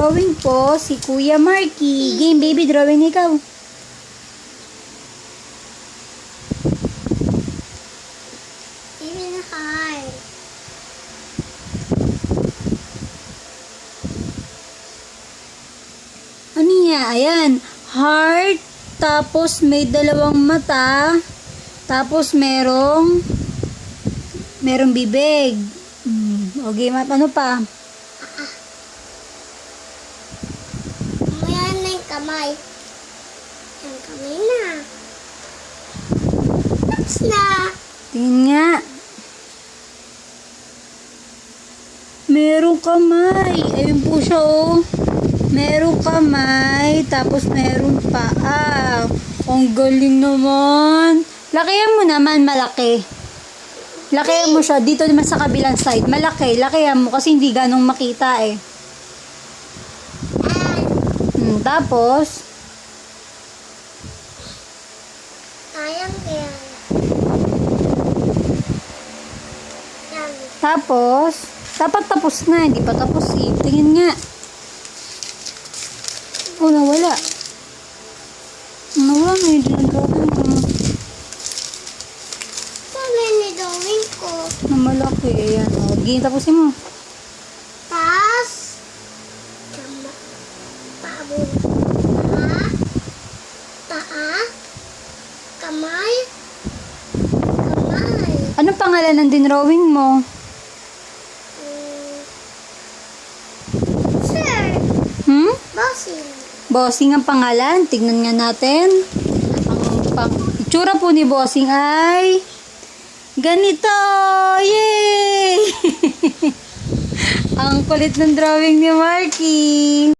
drawing po si Kuya Marky. Game, baby, drawing ikaw. Even high. Ano niya? Ayan. Heart. Tapos may dalawang mata. Tapos merong bibig. Okay, ano pa? Mamaya na yung kamay. Yung kamay na. Tapos na. Tingin nga. Merong kamay. Ayun po siya, oh. Merong kamay. Tapos merong paa. Ang galing naman. Lakihan mo naman, malaki. Lakihan mo siya. Dito naman sa kabilang side. Malaki. Lakihan mo kasi hindi ganong makita eh. Tapos, Sayang kaya. Yan. tapos, dapat tapos na. Hindi pa tapos eh. Tingin nga. Oh, nawala. Nawala nga yung dinadrawing ko. Sabi ni drawing ko. Na malaki. Ayan. O, game, tapusin mo. Tas. Pabo. Paa. Paa. Kamay. Kamay. Anong pangalan ng dinrawing mo? Sir. Bossing. Bossing ang pangalan. Tignan nga natin. Ang itsura po ni Bossing ay ganito. Yay! Ang kulit ng drawing ni Marky.